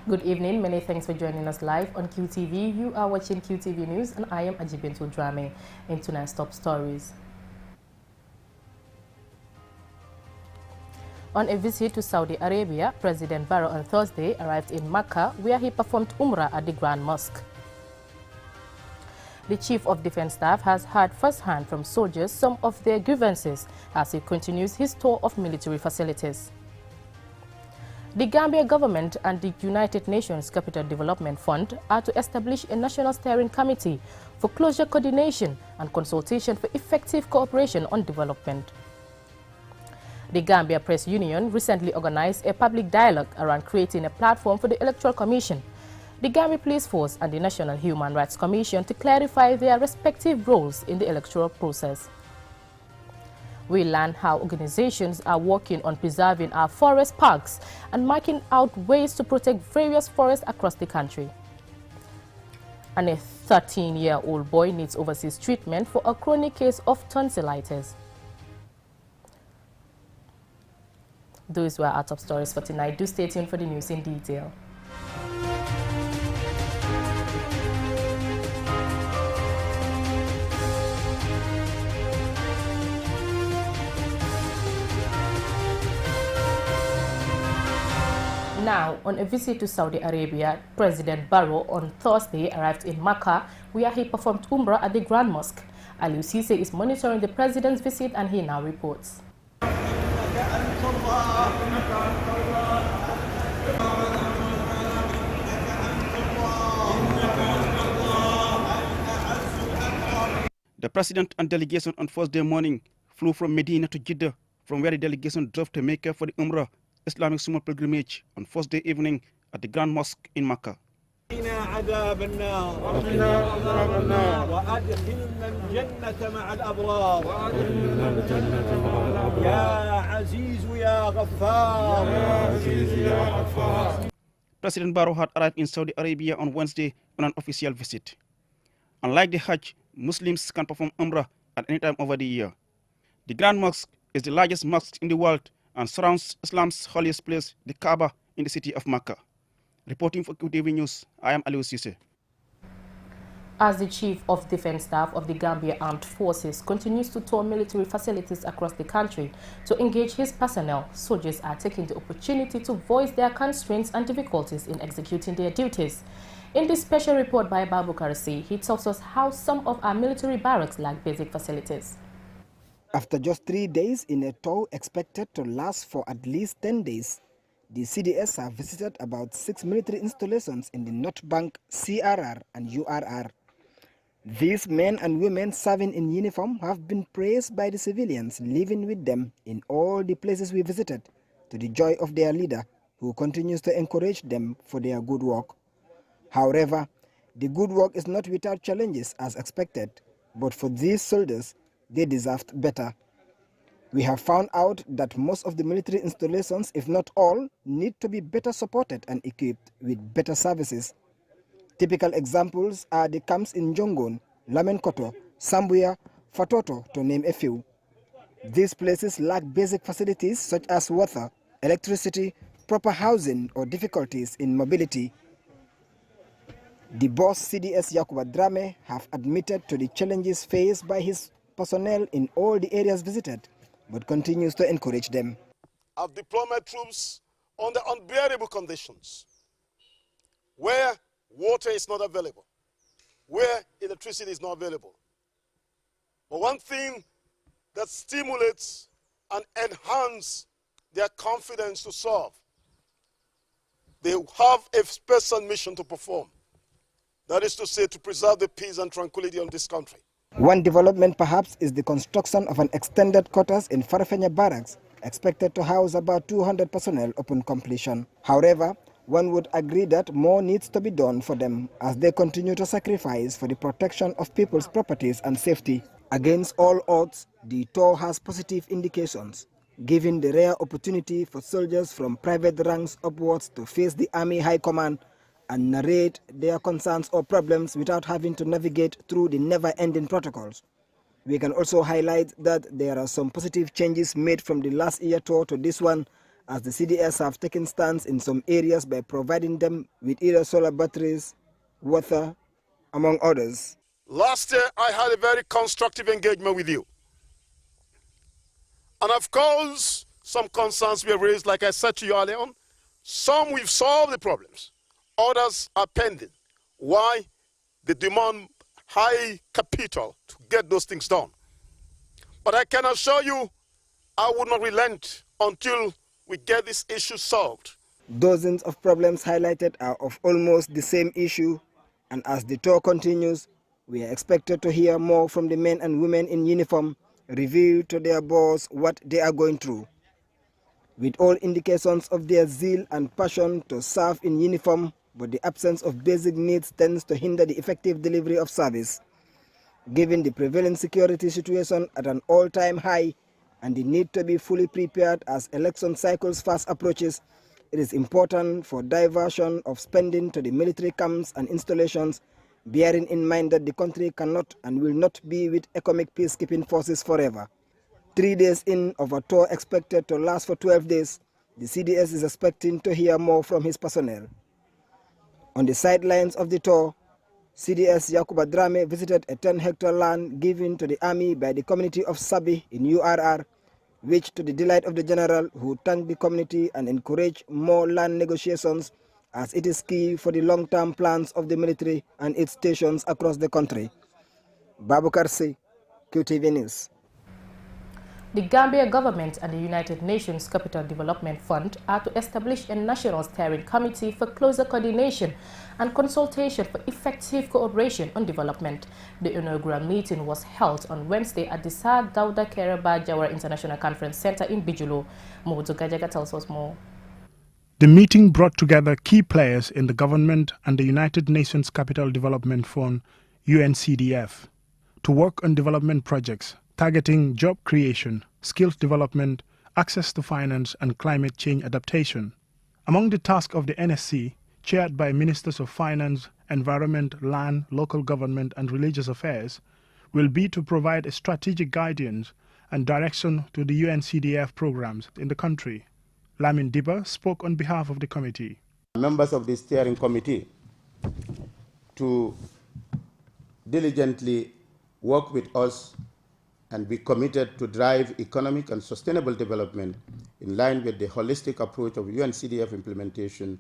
Good evening. Many thanks for joining us live on QTV. You are watching QTV News and I am Ajibintu Drame. In tonight's top stories. On a visit to Saudi Arabia, President Barrow on Thursday arrived in Makkah where he performed Umrah at the Grand Mosque. The Chief of Defense Staff has heard firsthand from soldiers some of their grievances as he continues his tour of military facilities. The Gambia government and the United Nations Capital Development Fund are to establish a national steering committee for closer coordination and consultation for effective cooperation on development. The Gambia Press Union recently organized a public dialogue around creating a platform for the Electoral Commission, the Gambia Police Force and the National Human Rights Commission to clarify their respective roles in the electoral process. We learn how organizations are working on preserving our forest parks and marking out ways to protect various forests across the country. And a 13-year-old boy needs overseas treatment for a chronic case of tonsillitis. Those were our top stories for tonight. Do stay tuned for the news in detail. Now, on a visit to Saudi Arabia, President Barrow on Thursday arrived in Makkah, where he performed Umrah at the Grand Mosque. Aliou Cissé is monitoring the president's visit and he now reports. The president and delegation on Thursday morning flew from Medina to Jeddah, from where the delegation drove to Mecca for the Umrah Islamic Summer pilgrimage on Thursday evening at the Grand Mosque in Makkah. President Barrow had arrived in Saudi Arabia on Wednesday on an official visit. Unlike the Hajj, Muslims can perform Umrah at any time over the year. The Grand Mosque is the largest mosque in the world and surrounds Islam's holiest place, the Kaaba, in the city of Makkah. Reporting for QTV News, I am Aliou Cissé. As the Chief of Defense Staff of the Gambia Armed Forces continues to tour military facilities across the country to engage his personnel, soldiers are taking the opportunity to voice their constraints and difficulties in executing their duties. In this special report by Babu Karasi, he tells us how some of our military barracks lack basic facilities. After just 3 days in a tour expected to last for at least 10 days, the CDS have visited about 6 military installations in the North Bank, CRR and URR. These men and women serving in uniform have been praised by the civilians living with them in all the places we visited, to the joy of their leader, who continues to encourage them for their good work. However, the good work is not without challenges as expected, but for these soldiers, they deserved better. We have found out that most of the military installations, if not all, need to be better supported and equipped with better services. Typical examples are the camps in Jongon, Lamenkoto, Sambuya, Fatoto, to name a few. These places lack basic facilities such as water, electricity, proper housing, or difficulties in mobility. The boss CDS Yakuba Drame have admitted to the challenges faced by his personnel in all the areas visited, but continues to encourage them. I've deployed my troops under unbearable conditions, where water is not available, where electricity is not available. But one thing that stimulates and enhances their confidence to serve, they have a special mission to perform. That is to say, to preserve the peace and tranquility of this country. One development perhaps is the construction of an extended quarters in Farfenya Barracks, expected to house about 200 personnel upon completion. However, one would agree that more needs to be done for them as they continue to sacrifice for the protection of people's properties and safety. Against all odds, the tour has positive indications, giving the rare opportunity for soldiers from private ranks upwards to face the Army High Command and narrate their concerns or problems without having to navigate through the never-ending protocols. We can also highlight that there are some positive changes made from the last year tour to this one, as the CDS have taken stands in some areas by providing them with either solar batteries, water, among others. Last year, I had a very constructive engagement with you. And of course, some concerns were raised, like I said to you earlier on. Some we've solved the problems. Others are pending. Why? They demand high capital to get those things done. But I can assure you, I would not relent until we get this issue solved. Dozens of problems highlighted are of almost the same issue, and as the tour continues, we are expected to hear more from the men and women in uniform reveal to their boss what they are going through. With all indications of their zeal and passion to serve in uniform, but the absence of basic needs tends to hinder the effective delivery of service. Given the prevailing security situation at an all-time high and the need to be fully prepared as election cycles fast approaches, it is important for diversion of spending to the military camps and installations, bearing in mind that the country cannot and will not be with economic peacekeeping forces forever. 3 days in of a tour expected to last for 12 days, the CDS is expecting to hear more from his personnel. On the sidelines of the tour, CDS Yakuba Drame visited a 10-hectare land given to the army by the community of Sabi in URR, which to the delight of the general, who thanked the community and encouraged more land negotiations as it is key for the long-term plans of the military and its stations across the country. Babukar Si, QTV News. The Gambia government and the United Nations Capital Development Fund are to establish a national steering committee for closer coordination and consultation for effective cooperation on development. The inaugural meeting was held on Wednesday at the Sir Dawda Kairaba Jawara International Conference Center in Bijulo. Mobutu Gajaga tells us more. The meeting brought together key players in the government and the United Nations Capital Development Fund, UNCDF, to work on development projects targeting job creation, skills development, access to finance, and climate change adaptation. Among the tasks of the NSC, chaired by Ministers of Finance, Environment, Land, Local Government, and Religious Affairs, will be to provide a strategic guidance and direction to the UNCDF programs in the country. Lamin Diba spoke on behalf of the committee. Members of the steering committee to diligently work with us and be committed to drive economic and sustainable development in line with the holistic approach of UNCDF implementation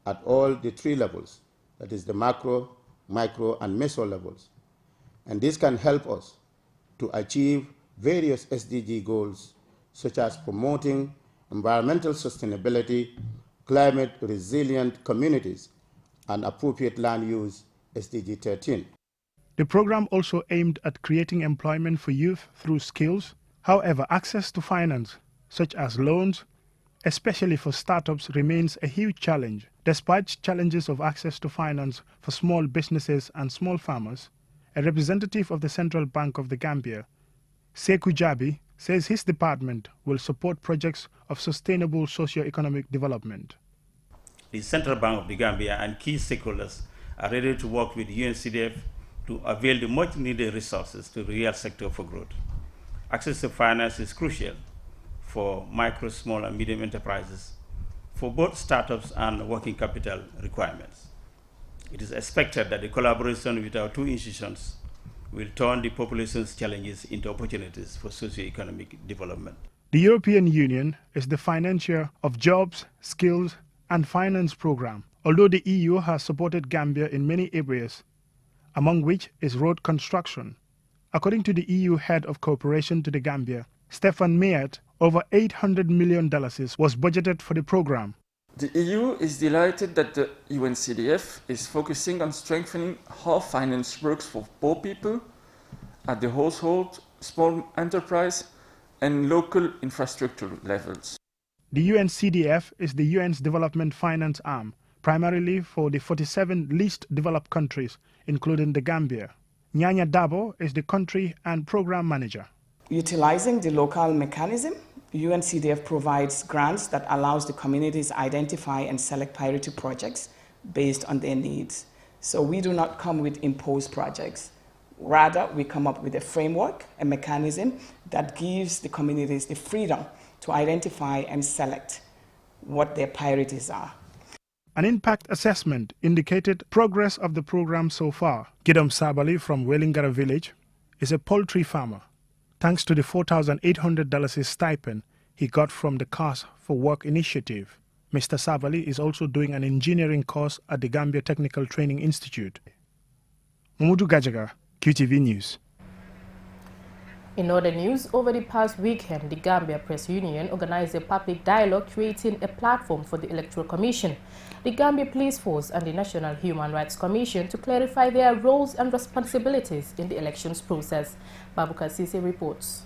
at all the 3 levels, that is the macro, micro, and meso levels. And this can help us to achieve various SDG goals, such as promoting environmental sustainability, climate resilient communities, and appropriate land use, SDG 13. The program also aimed at creating employment for youth through skills. However, access to finance, such as loans, especially for startups, remains a huge challenge. Despite challenges of access to finance for small businesses and small farmers, a representative of the Central Bank of the Gambia, Sekou Jabi, says his department will support projects of sustainable socio-economic development. The Central Bank of the Gambia and key stakeholders are ready to work with UNCDF to avail the much needed resources to the real sector for growth. Access to finance is crucial for micro, small, and medium enterprises for both startups and working capital requirements. It is expected that the collaboration with our 2 institutions will turn the population's challenges into opportunities for socio-economic development. The European Union is the financier of Jobs, Skills, and Finance program, although the EU has supported Gambia in many areas, among which is road construction. According to the EU head of cooperation to the Gambia, Stefan Meyert, over $800 million was budgeted for the program. The EU is delighted that the UNCDF is focusing on strengthening how finance works for poor people at the household, small enterprise, and local infrastructure levels. The UNCDF is the UN's development finance arm, primarily for the 47 least developed countries, including the Gambia. Nyanya Dabo is the country and program manager. Utilizing the local mechanism, UNCDF provides grants that allows the communities identify and select priority projects based on their needs. So we do not come with imposed projects. Rather, we come up with a framework, a mechanism that gives the communities the freedom to identify and select what their priorities are. An impact assessment indicated progress of the program so far. Gidom Sabali from Welingara village is a poultry farmer. Thanks to the $4,800 stipend he got from the Cars for Work initiative, Mr. Sabali is also doing an engineering course at the Gambia Technical Training Institute. Mamudu Gajaga, QTV News. In other news, over the past weekend, the Gambia Press Union organized a public dialogue creating a platform for the Electoral Commission, the Gambia Police Force and the National Human Rights Commission to clarify their roles and responsibilities in the elections process. Babukar Sise reports.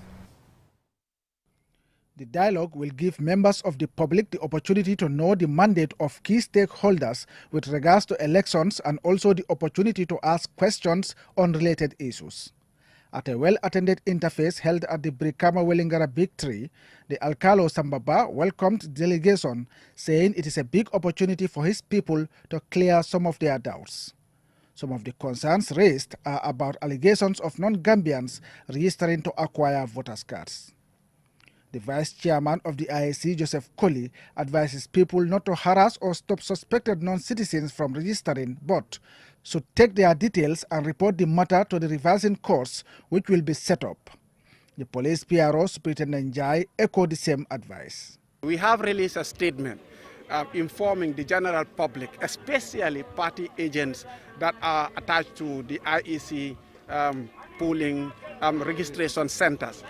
The dialogue will give members of the public the opportunity to know the mandate of key stakeholders with regards to elections and also the opportunity to ask questions on related issues. At a well-attended interface held at the Brikama Welingara Big Tree, the Alcalo Sambaba welcomed the delegation, saying it is a big opportunity for his people to clear some of their doubts. Some of the concerns raised are about allegations of non-Gambians registering to acquire voters' cards. The Vice Chairman of the IEC, Joseph Colley, advises people not to harass or stop suspected non-citizens from registering, but should take their details and report the matter to the reversing courts, which will be set up. The police PRO, Superintendent Njai, echoed the same advice. We have released a statement informing the general public, especially party agents that are attached to the IEC polling registration centers.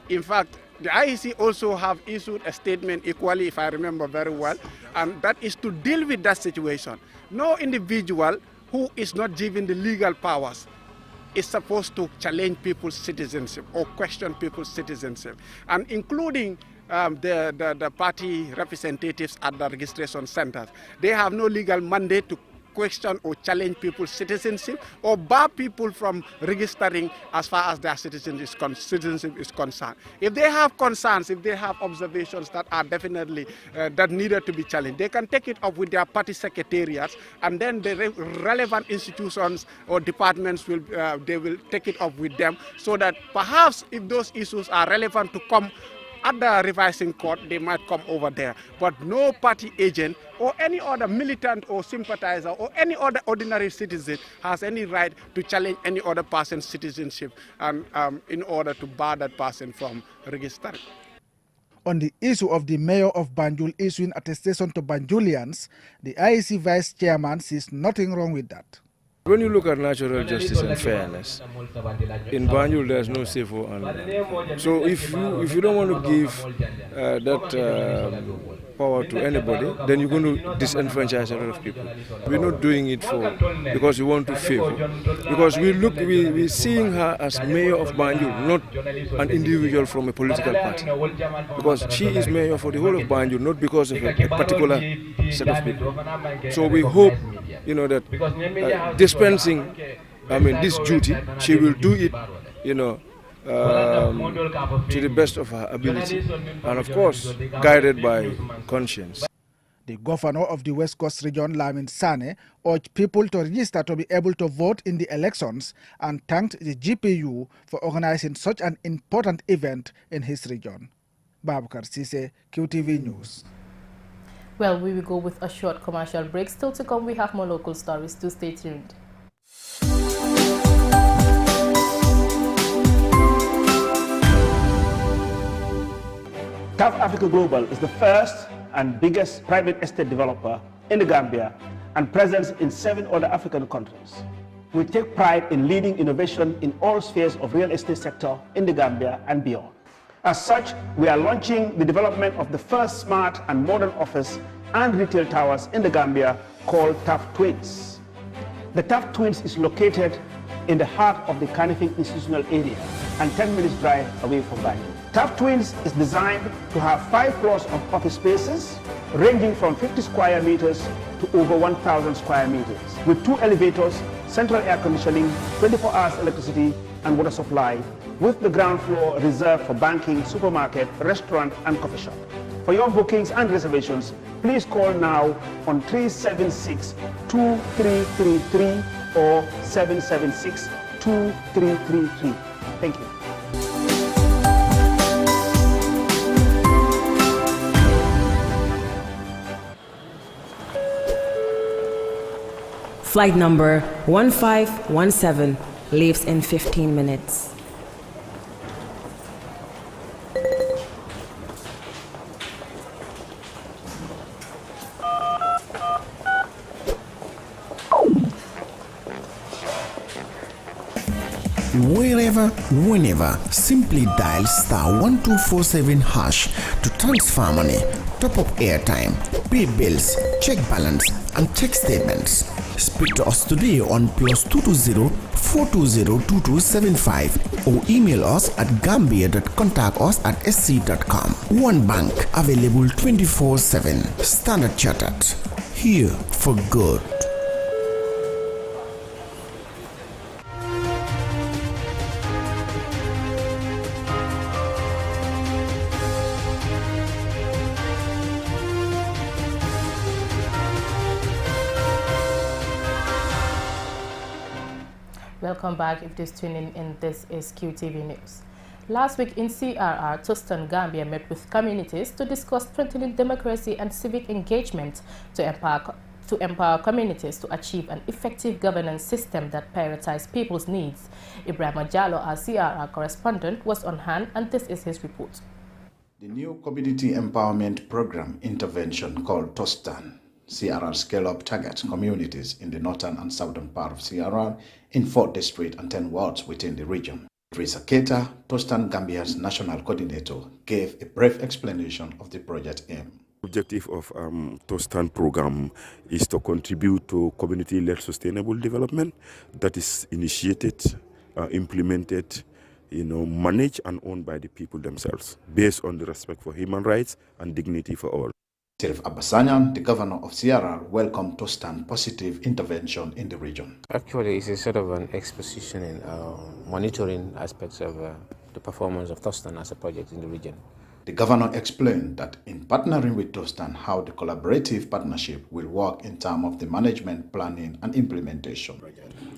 In fact, the IEC also have issued a statement equally, if I remember very well, and that is to deal with that situation. No individual who is not given the legal powers is supposed to challenge people's citizenship or question people's citizenship, and including the party representatives at the registration centers. They have no legal mandate to question or challenge people's citizenship or bar people from registering as far as their citizenship is concerned. If they have concerns, if they have observations that are definitely that needed to be challenged, they can take it up with their party secretariats, and then the relevant institutions or departments will they will take it up with them, so that perhaps if those issues are relevant to come at the revising court, they might come over there. But no party agent or any other militant or sympathizer or any other ordinary citizen has any right to challenge any other person's citizenship in order to bar that person from registering. On the issue of the mayor of Banjul issuing attestation to Banjulians, the IEC vice chairman sees nothing wrong with that. When you look at natural justice and fairness, in Banjul there's no safe or unlawful. So if you don't want to give that power to anybody, then you're going to disenfranchise a lot of people. We're not doing it because we want to favor. Because we're seeing her as mayor of Banjul, not an individual from a political party. Because she is mayor for the whole of Banjul, not because of a particular set of people. So we hope, that dispensing, this duty, she will do it, to the best of her ability, and of course, guided by conscience. The governor of the West Coast region, Lamin Sane, urged people to register to be able to vote in the elections and thanked the GPU for organizing such an important event in his region. Babukar Sise, QTV News. Well, we will go with a short commercial break. Still to come, we have more local stories. Do stay tuned. South Africa Global is the first and biggest private estate developer in the Gambia and present in 7 other African countries. We take pride in leading innovation in all spheres of real estate sector in the Gambia and beyond. As such, we are launching the development of the first smart and modern office and retail towers in the Gambia called Taft Twins. The Taft Twins is located in the heart of the Kanifing institutional area and 10 minutes drive away from Banjul. Taft Twins is designed to have 5 floors of office spaces ranging from 50 square meters to over 1,000 square meters with 2 elevators, central air conditioning, 24 hours electricity and water supply, with the ground floor reserved for banking, supermarket, restaurant and coffee shop. For your bookings and reservations, please call now on 376-2333 or 776-2333. Thank you. Flight number 1517 leaves in 15 minutes. Wherever, whenever, simply dial *1247# to transfer money, top up airtime, pay bills, check balance, and check statements. Speak to us today on +220-420-2275 or email us at gambia.contactus@sc.com. One bank, available 24/7. Standard Chartered, here for good. Welcome back. If just tuning in, this is QTV News. Last week in CRR, Tostan, Gambia met with communities to discuss strengthening democracy and civic engagement to empower communities to achieve an effective governance system that prioritizes people's needs. Ibrahim Jallo, our CRR correspondent, was on hand, and this is his report. The new community empowerment program intervention called Tostan CRR scale-up targets communities in the northern and southern part of CRR in 4 districts and 10 wards within the region. Teresa Keita, Tostan Gambia's national coordinator, gave a brief explanation of the project aim. The objective of Tostan program is to contribute to community-led sustainable development that is initiated, implemented, managed and owned by the people themselves, based on the respect for human rights and dignity for all. Sheriff Abbasanyan, the governor of CRR, welcomed Tostan positive intervention in the region. Actually, it's a sort of an exposition in monitoring aspects of the performance of Tostan as a project in the region. The governor explained that in partnering with Tostan, how the collaborative partnership will work in terms of the management, planning, and implementation.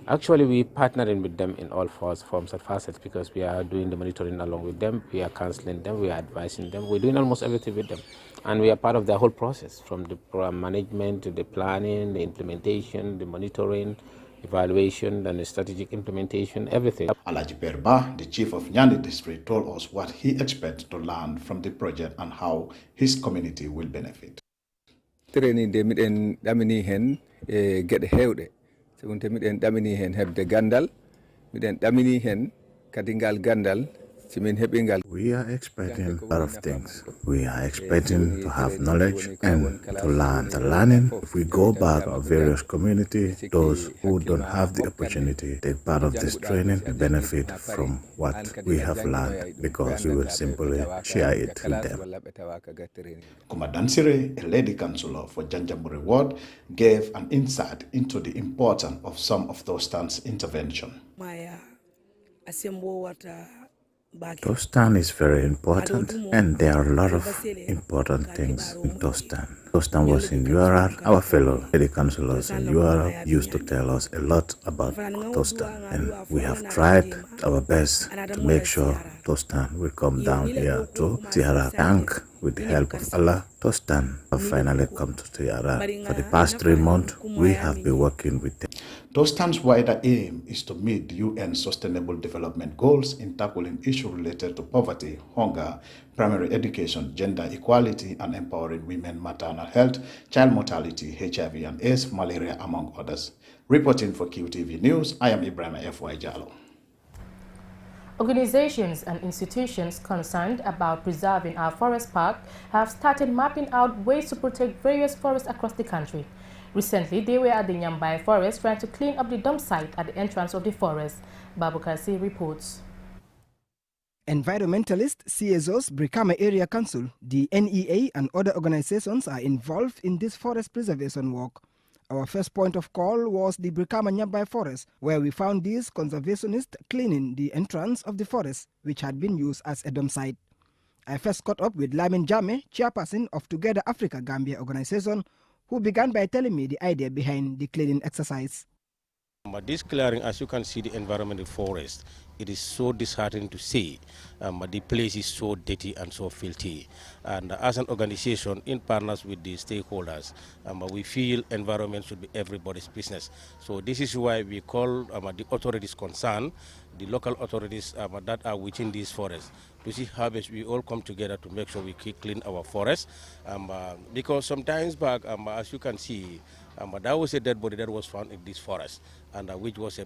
Actually, we partnering with them in all forms and facets because we are doing the monitoring along with them, we are counseling them, we are advising them, we're doing almost everything with them. And we are part of the whole process, from the program management to the planning, the implementation, the monitoring, evaluation, and the strategic implementation, everything. Alaji Berba, the chief of Nyandi district, told us what he expects to learn from the project and how his community will benefit. Training dem en damini hen get hewde. So miden damini hen hebde gandal, miden damini hen kadingal gandal. We are expecting a lot of things. We are expecting to have knowledge and to learn. The learning, if we go back to various communities, those who don't have the opportunity to take part of this training will benefit from what we have learned because we will simply share it with them. Kumadansire, a lady councillor for Janjambure Ward, gave an insight into the importance of some of Tostan's intervention. Tostan is very important, and there are a lot of important things in Tostan. Tostan was in URR. Our fellow lady councillors in URR used to tell us a lot about Tostan, and we have tried our best to make sure Tostan will come down here to Tiara. Thank, with the help of Allah, Tostan have finally come to Tiara. For the past 3 months, we have been working with them. Tostan's wider aim is to meet the UN Sustainable Development Goals in tackling issues related to poverty, hunger, primary education, gender equality, and empowering women, maternal health, child mortality, HIV and AIDS, malaria, among others. Reporting for QTV News, I am Ibrahim F.Y. Jallo. Organizations and institutions concerned about preserving our forest park have started mapping out ways to protect various forests across the country. Recently, they were at the Nyambai forest trying to clean up the dump site at the entrance of the forest. Babukasi reports. Environmentalists, CSOs, Brikama Area Council, the NEA and other organizations are involved in this forest preservation work. Our first point of call was the Brikama Nyambai forest, where we found these conservationists cleaning the entrance of the forest, which had been used as a dump site. I first caught up with Lamin Jame, chairperson of Together Africa Gambia organization, who began by telling me the idea behind the cleaning exercise. But this clearing, as you can see, the environmental forest, it is so disheartening to see. The place is so dirty and so filthy. And as an organization, in partners with the stakeholders, we feel environment should be everybody's business. So this is why we call the authorities concerned, the local authorities that are within these forests, to see how best we all come together to make sure we keep clean our forests. Because sometimes back, as you can see, there was a dead body that was found in this forest, and which was a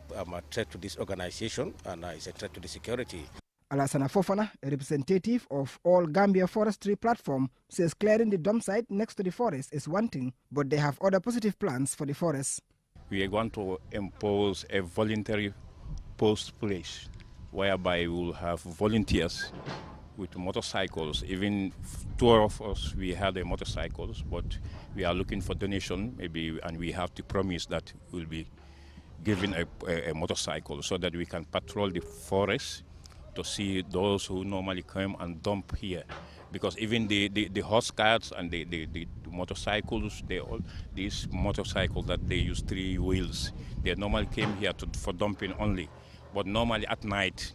threat to this organization, and is a threat to the security. Alassana Fofana, a representative of All Gambia Forestry Platform, says clearing the dump site next to the forest is one thing, but they have other positive plans for the forest. We are going to impose a voluntary post place, whereby we will have volunteers with motorcycles. Even two of us, we had the motorcycles, but we are looking for donation, maybe, and we have to promise that we'll be given a motorcycle so that we can patrol the forest to see those who normally come and dump here. Because even the horse carts and the motorcycles, these motorcycles that they use 3 wheels, they normally came here for dumping only, but normally at night.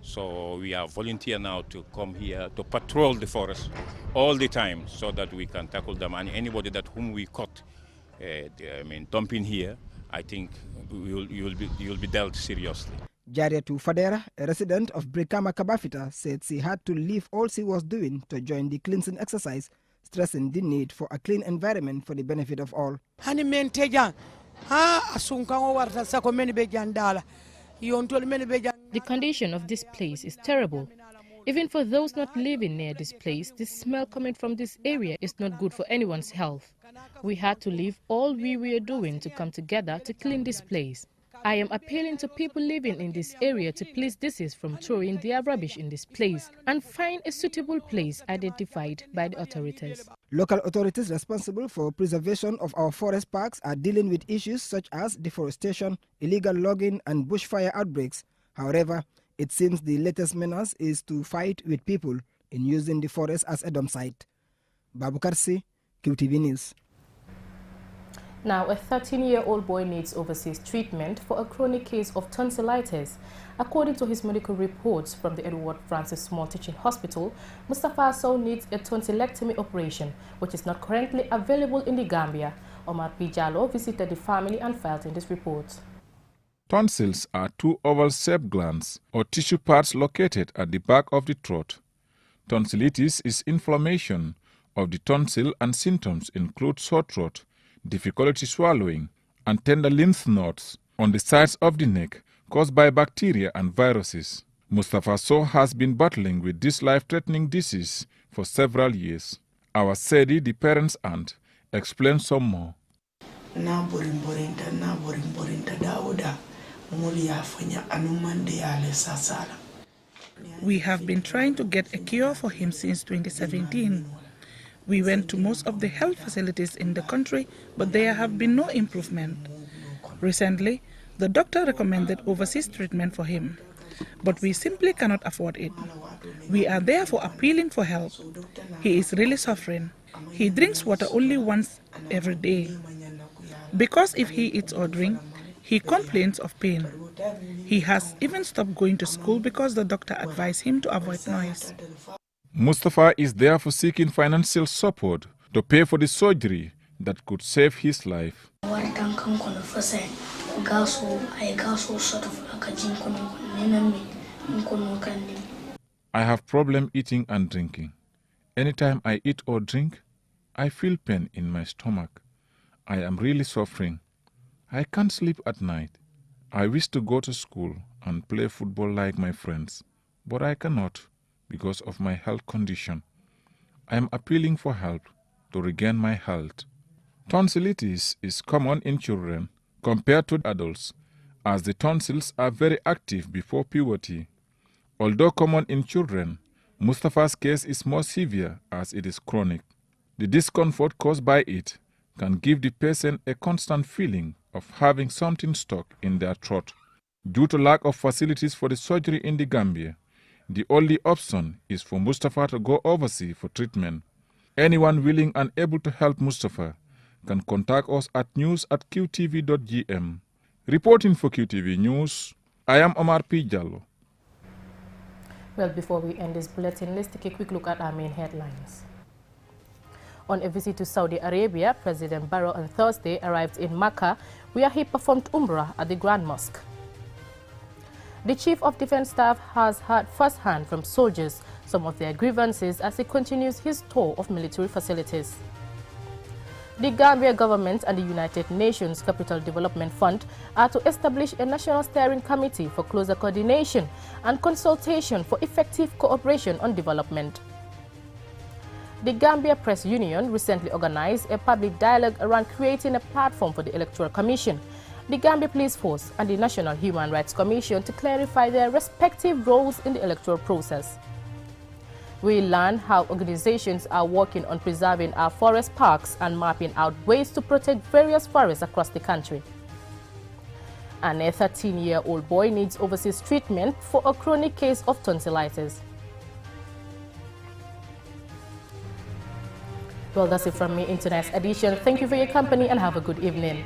So we are volunteer now to come here to patrol the forest all the time so that we can tackle them. And anybody that whom we caught, dumping here, I think you'll be dealt seriously. Jariatu Fadera, a resident of Brikama Kabafita, said she had to leave all she was doing to join the cleansing exercise, stressing the need for a clean environment for the benefit of all. The condition of this place is terrible. Even for those not living near this place, the smell coming from this area is not good for anyone's health. We had to leave all we were doing to come together to clean this place. I am appealing to people living in this area to please desist from throwing their rubbish in this place and find a suitable place identified by the authorities. Local authorities responsible for preservation of our forest parks are dealing with issues such as deforestation, illegal logging and bushfire outbreaks. However, it seems the latest menace is to fight with people in using the forest as a dump site. Babu Karsi, QTV News. Now, a 13-year-old boy needs overseas treatment for a chronic case of tonsillitis. According to his medical reports from the Edward Francis Small Teaching Hospital, Mustafa Sow needs a tonsillectomy operation, which is not currently available in the Gambia. Omar P. Jallo visited the family and filed in this report. Tonsils are 2 oval-shaped glands or tissue parts located at the back of the throat. Tonsillitis is inflammation of the tonsil, and symptoms include sore throat, difficulty swallowing, and tender lymph nodes on the sides of the neck caused by bacteria and viruses. Mustafa Sow has been battling with this life-threatening disease for several years. Our Sedi, the parent's aunt, explains some more. We have been trying to get a cure for him since 2017. We went to most of the health facilities in the country, but there have been no improvement. Recently, the doctor recommended overseas treatment for him, but we simply cannot afford it. We are therefore appealing for help. He is really suffering. He drinks water only once every day. Because if he eats or drinks, he complains of pain. He has even stopped going to school because the doctor advised him to avoid noise. Mustafa is therefore seeking financial support to pay for the surgery that could save his life. I have problem eating and drinking. Anytime I eat or drink, I feel pain in my stomach. I am really suffering. I can't sleep at night. I wish to go to school and play football like my friends, but I cannot because of my health condition. I am appealing for help to regain my health. Tonsillitis is common in children compared to adults, as the tonsils are very active before puberty. Although common in children, Mustafa's case is more severe as it is chronic. The discomfort caused by it can give the patient a constant feeling of having something stuck in their throat. Due to lack of facilities for the surgery in the Gambia, the only option is for Mustafa to go overseas for treatment. Anyone willing and able to help Mustafa can contact us at news@qtv.gm. Reporting for QTV News, I am Omar P. Jallo. Well, before we end this bulletin, let's take a quick look at our main headlines. On a visit to Saudi Arabia, President Barrow on Thursday arrived in Makkah, where he performed Umrah at the Grand Mosque. The Chief of Defense Staff has heard firsthand from soldiers some of their grievances as he continues his tour of military facilities. The Gambia government and the United Nations Capital Development Fund are to establish a national steering committee for closer coordination and consultation for effective cooperation on development. The Gambia Press Union recently organized a public dialogue around creating a platform for the Electoral Commission, the Gambia Police Force and the National Human Rights Commission to clarify their respective roles in the electoral process. We learned how organizations are working on preserving our forest parks and mapping out ways to protect various forests across the country. And a 13-year-old boy needs overseas treatment for a chronic case of tonsillitis. Well, that's it from me in tonight's edition. Thank you for your company and have a good evening.